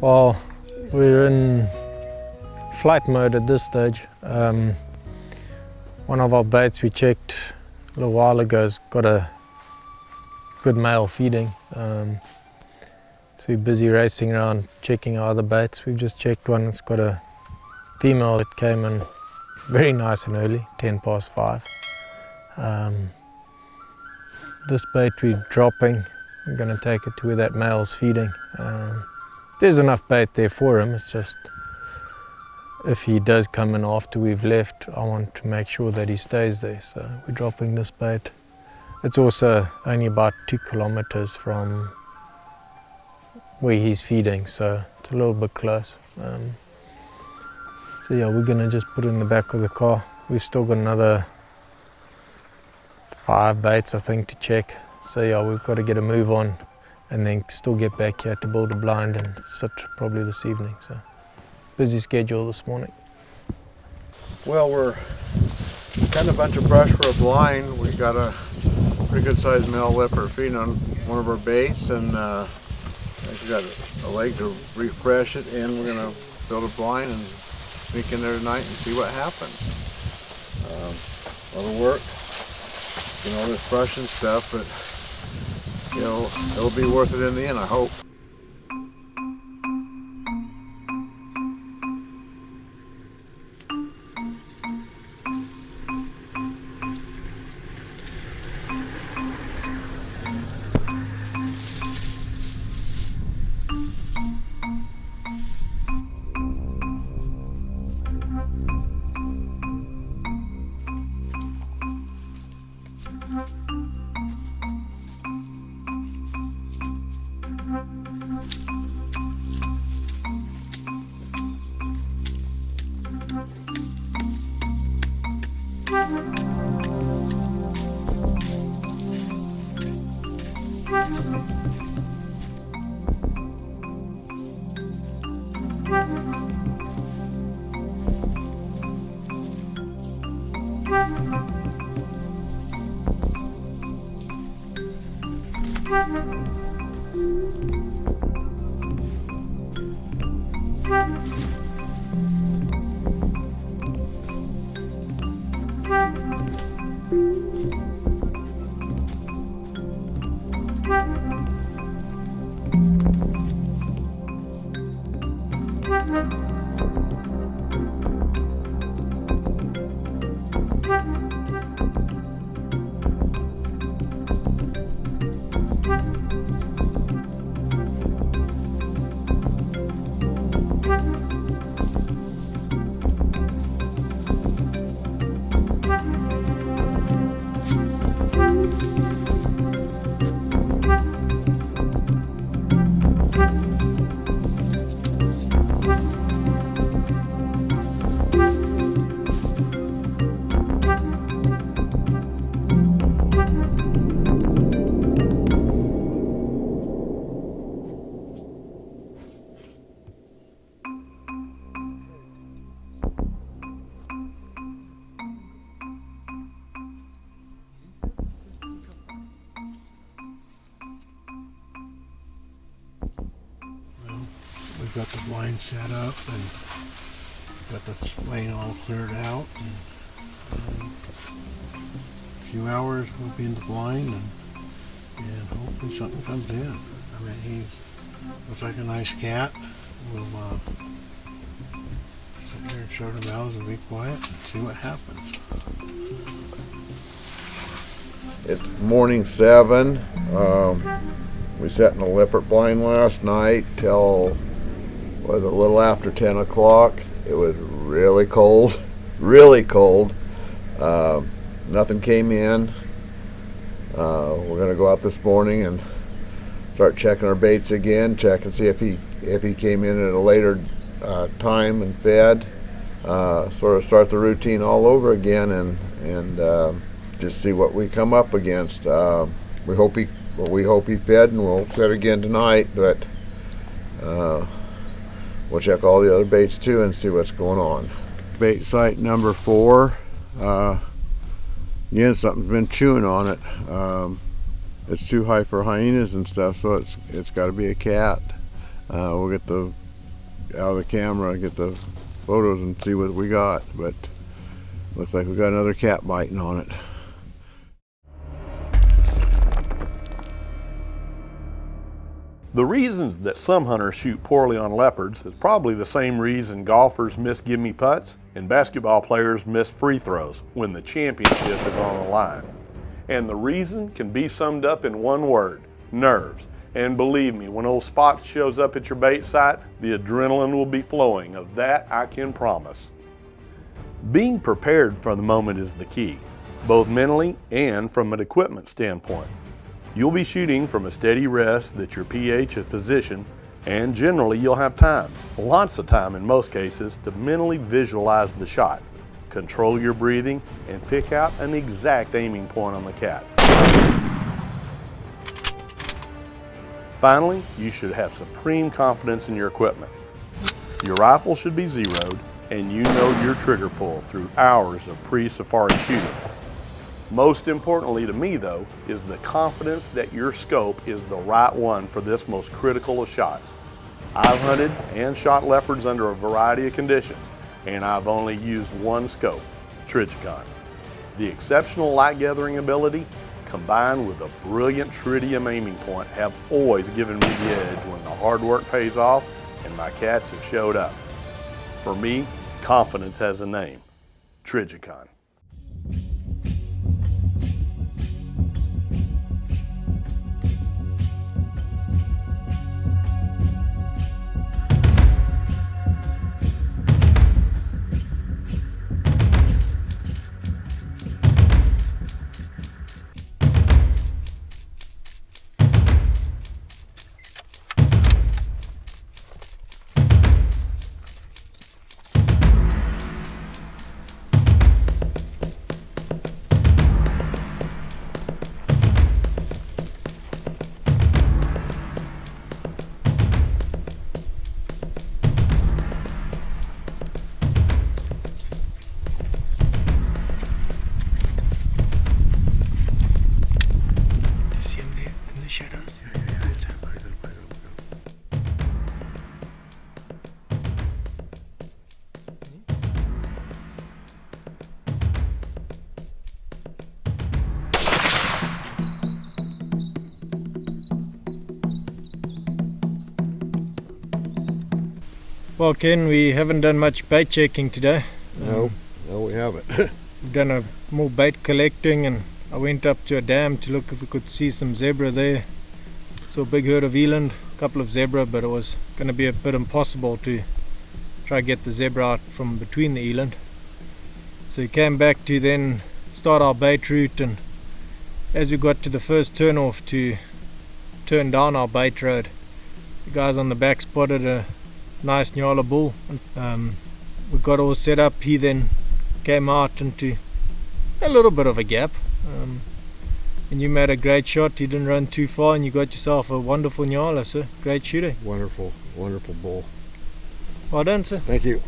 Well, we're in flight mode at this stage. One of our baits we checked a little while ago has got a good male feeding. So we're busy racing around checking our other baits. We've just checked one that's got a female that came in very nice and early, 5:10. This bait we're dropping, I'm going to take it to where that male's feeding. There's enough bait there for him, it's just if he does come in after we've left, I want to make sure that he stays there. So we're dropping this bait. It's also only about 2 kilometers from where he's feeding, so it's a little bit close. So yeah, we're going to just put it in the back of the car. We've still got another 5 baits I think to check. So yeah, we've got to get a move on and then still get back here to build a blind and sit probably this evening. So busy schedule this morning. Well, we're cutting a bunch of brush for a blind. We got a pretty good sized male leopard feeding on one of our baits, and we got a leg to refresh it, and we're gonna build a blind and sneak in there tonight and see what happens. A lot of work, doing all this brush and stuff, but you know, it'll be worth it in the end, I hope. We've got the blind set up and got the lane all cleared out. And a few hours we'll be in the blind and hopefully something comes in. I mean, he looks like a nice cat. We'll sit here and shut our mouths and be quiet and see what happens. It's morning 7. We sat in a leopard blind last night till a little after 10 o'clock. It was really cold, really cold. Nothing came in. We're gonna go out this morning and start checking our baits again, check and see if he came in at a later time and fed. Sort of start the routine all over again and just see what we come up against. We hope he fed, and we'll set again tonight, but we'll check all the other baits too and see what's going on. Bait site number 4. Again, something's been chewing on it. It's too high for hyenas and stuff, so it's got to be a cat. We'll get the out of the camera, get the photos and see what we got, but looks like we got another cat biting on it. The reasons that some hunters shoot poorly on leopards is probably the same reason golfers miss gimme putts and basketball players miss free throws when the championship is on the line. And the reason can be summed up in one word: nerves. And believe me, when old Spot shows up at your bait site, the adrenaline will be flowing. Of that I can promise. Being prepared for the moment is the key, both mentally and from an equipment standpoint. You'll be shooting from a steady rest that your pH is positioned, and generally you'll have time, lots of time in most cases, to mentally visualize the shot, control your breathing, and pick out an exact aiming point on the cat. Finally, you should have supreme confidence in your equipment. Your rifle should be zeroed, and you know your trigger pull through hours of pre-safari shooting. Most importantly to me though, is the confidence that your scope is the right one for this most critical of shots. I've hunted and shot leopards under a variety of conditions, and I've only used one scope, Trijicon. The exceptional light gathering ability, combined with a brilliant tritium aiming point, have always given me the edge when the hard work pays off and my cats have showed up. For me, confidence has a name, Trijicon. Well, Ken, we haven't done much bait checking today. No, we haven't. We've done more bait collecting, and I went up to a dam to look if we could see some zebra there. Saw a big herd of eland, a couple of zebra, but it was going to be a bit impossible to try to get the zebra out from between the eland. So we came back to then start our bait route, and as we got to the first turnoff to turn down our bait road, the guys on the back spotted a nice Nyala bull. We got all set up. He then came out into a little bit of a gap, and you made a great shot. You didn't run too far, and you got yourself a wonderful Nyala, sir. Great shooting. Wonderful bull. Well done, sir. Thank you.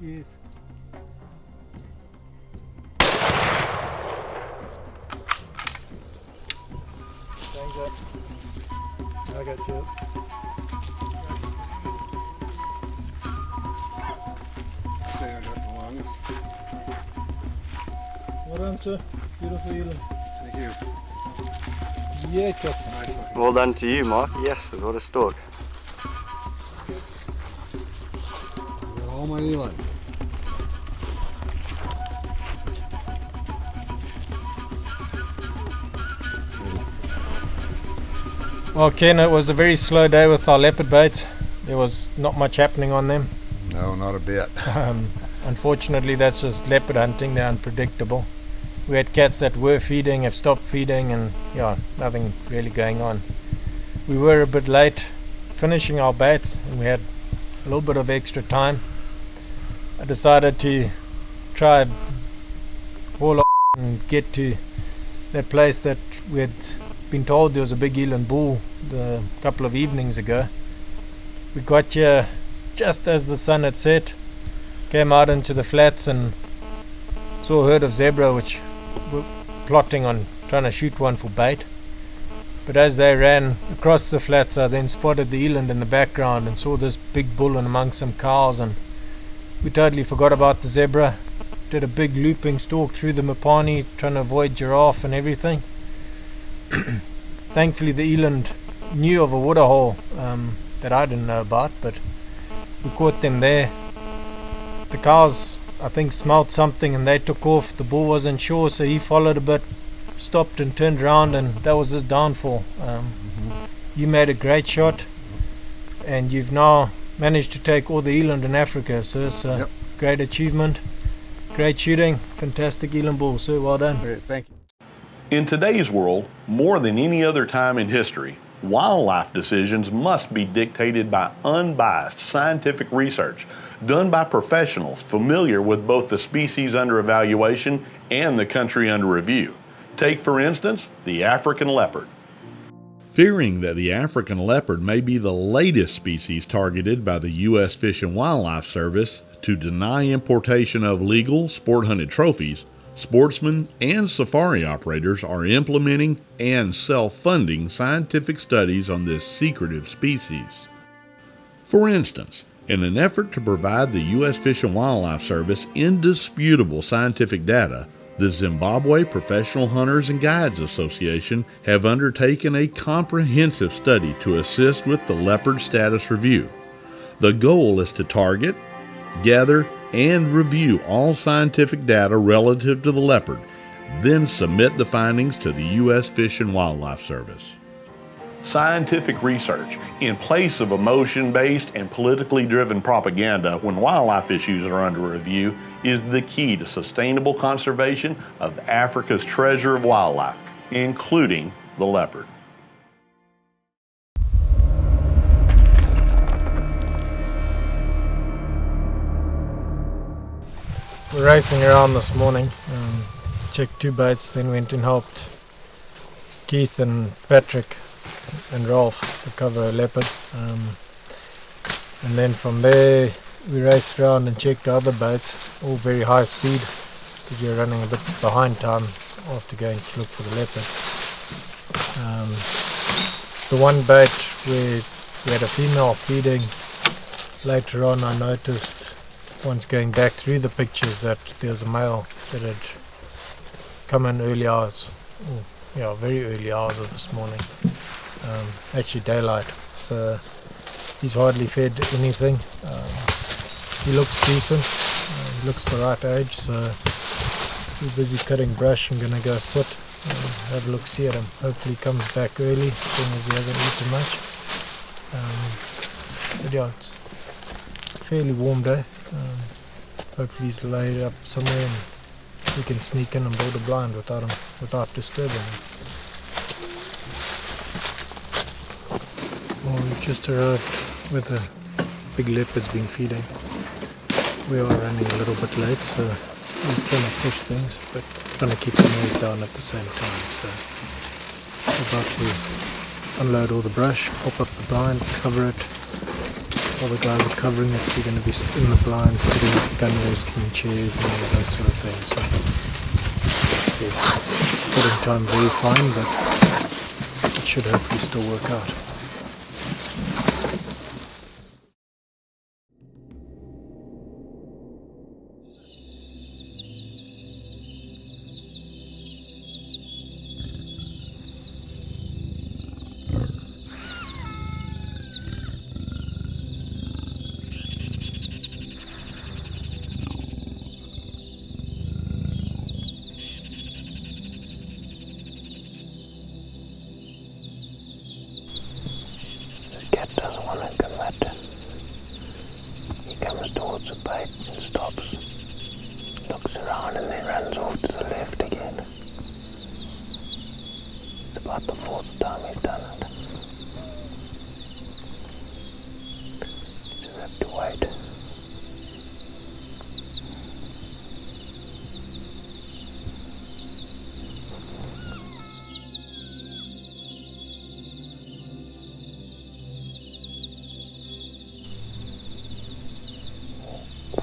Yes. Thanks, I got you. Okay, I got the lungs. Well done, sir. Beautiful eland. Thank you. Yeah, Chuck. Nice looking. Well done to you, Mark. Yes, what a stalk. Got all my eland. Well, Ken, it was a very slow day with our leopard baits. There was not much happening on them. No, not a bit. unfortunately that's just leopard hunting, they're unpredictable. We had cats that were feeding, have stopped feeding, and yeah, nothing really going on. We were a bit late finishing our baits and we had a little bit of extra time. I decided to try haul off and get to that place that we had been told there was a big eland bull a couple of evenings ago. We got here just as the sun had set, came out into the flats and saw a herd of zebra which were plotting on trying to shoot one for bait. But as they ran across the flats, I then spotted the eland in the background and saw this big bull in amongst some cows, and we totally forgot about the zebra. Did a big looping stalk through the Mapani, trying to avoid giraffe and everything. Thankfully the eland knew of a waterhole that I didn't know about, but we caught them there. The cows, I think, smelt something and they took off. The bull wasn't sure, so he followed a bit, stopped and turned around, and that was his downfall. You made a great shot and you've now managed to take all the eland in Africa, so it's a great achievement. Great shooting, fantastic eland bull, sir, well done. Great, thank you. In today's world, more than any other time in history, wildlife decisions must be dictated by unbiased scientific research done by professionals familiar with both the species under evaluation and the country under review. Take, for instance, the African leopard. Fearing that the African leopard may be the latest species targeted by the U.S. Fish and Wildlife Service to deny importation of legal sport-hunted trophies, sportsmen and safari operators are implementing and self-funding scientific studies on this secretive species. For instance, in an effort to provide the U.S. Fish and Wildlife Service indisputable scientific data, the Zimbabwe Professional Hunters and Guides Association have undertaken a comprehensive study to assist with the leopard status review. The goal is to target, gather, and review all scientific data relative to the leopard, then submit the findings to the U.S. Fish and Wildlife Service. Scientific research, in place of emotion-based and politically driven propaganda when wildlife issues are under review, is the key to sustainable conservation of Africa's treasure of wildlife, including the leopard. We're racing around this morning, checked 2 baits, then went and helped Keith and Patrick and Rolf recover a leopard, and then from there we raced around and checked the other baits, all very high speed because you're running a bit behind time after going to look for the leopard. The one bait where we had a female feeding, later on I noticed once going back through the pictures that there was a male that had come in early hours, very early hours of this morning, actually daylight, so he's hardly fed anything. He looks decent, he looks the right age, so we're busy cutting brush. I'm gonna go sit and have a look see at him. Hopefully he comes back early, seeing as he hasn't eaten much. But yeah, it's a fairly warm day. Hopefully he's laid up somewhere and we can sneak in and build a blind without disturbing him. Well, we've just arrived where the big leopard's been feeding. We are running a little bit late, so we're trying to push things, but trying to keep the noise down at the same time. So we're about to unload all the brush, pop up the blind, cover it. While the guys are covering it, we're going to be in the blind, sitting at gun rests and chairs and all of that sort of thing. So yes, getting time very fine, but it should hopefully still work out. Cat doesn't want to come at He comes towards the bait and stops, looks around and then runs off to the left again. It's about the 4th time he's done it. So we have to wait.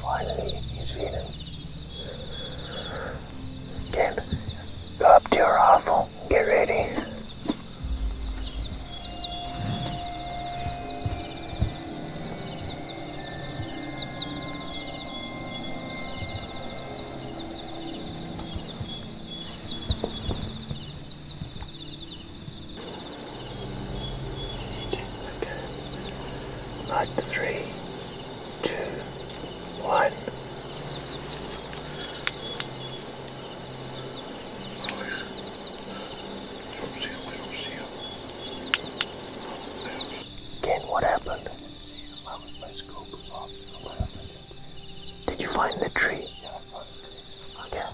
Finally, he's feeding. Again, go up to your rifle, get ready. Like 3, 2, 1. Again, what happened? Did you find the tree? Okay.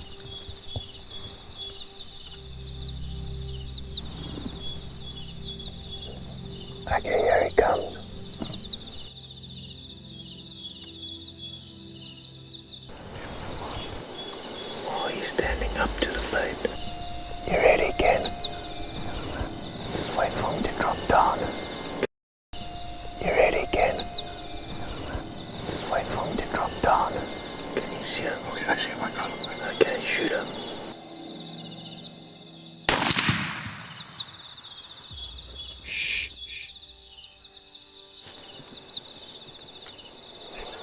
Okay, here he comes. He's standing up to the bait. You ready again? Just wait for him to drop down. You ready again? Just wait for him to drop down. Can you see him? Okay, I see him. I got him. Okay, shoot him. Shh. Listen.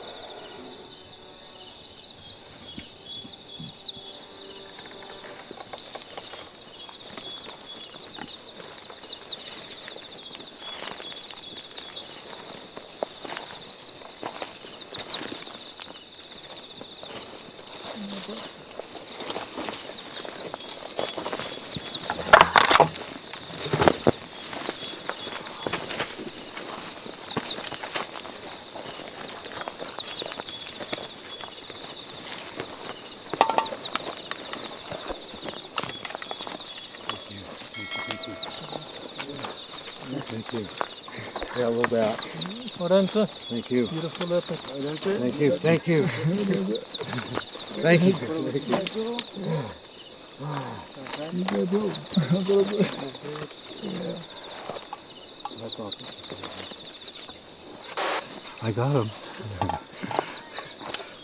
Thank you. Yeah, a little bit out. Well done, sir. Thank you. Beautiful leopard. Thank you. Thank you. Thank you. That's awesome. I got him.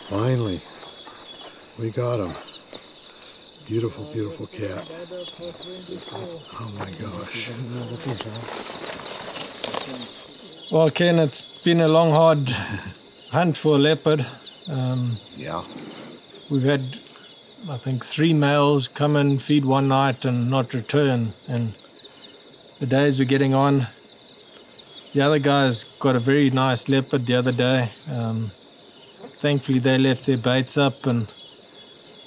Finally. We got him. Beautiful, beautiful cat. Oh my gosh. Well, Ken, it's been a long, hard hunt for a leopard. Yeah. We've had, I think, 3 males come and feed one night and not return. And the days we're getting on, the other guys got a very nice leopard the other day. Thankfully, they left their baits up and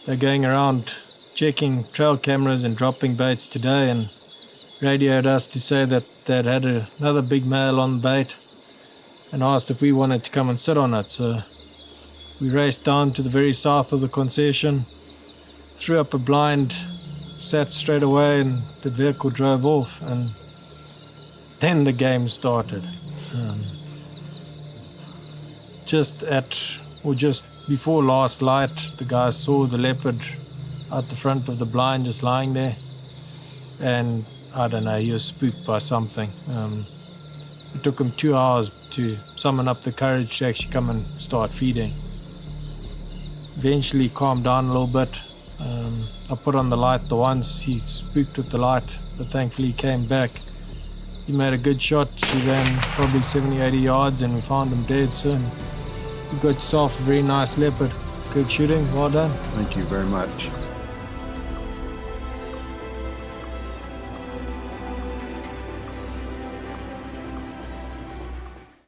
they're going around checking trail cameras and dropping baits today, and radioed us to say that they'd had another big male on the bait and asked if we wanted to come and sit on it. So we raced down to the very south of the concession, threw up a blind, sat straight away, and the vehicle drove off, and then the game started. Just before last light, the guys saw the leopard out the front of the blind just lying there, and I don't know, he was spooked by something. It took him 2 hours to summon up the courage to actually come and start feeding. Eventually calmed down a little bit. I put on the light the once, he spooked with the light, but thankfully he came back. He made a good shot. He ran probably 70, 80 yards and we found him dead soon. You got yourself a very nice leopard. Good shooting, well done. Thank you very much.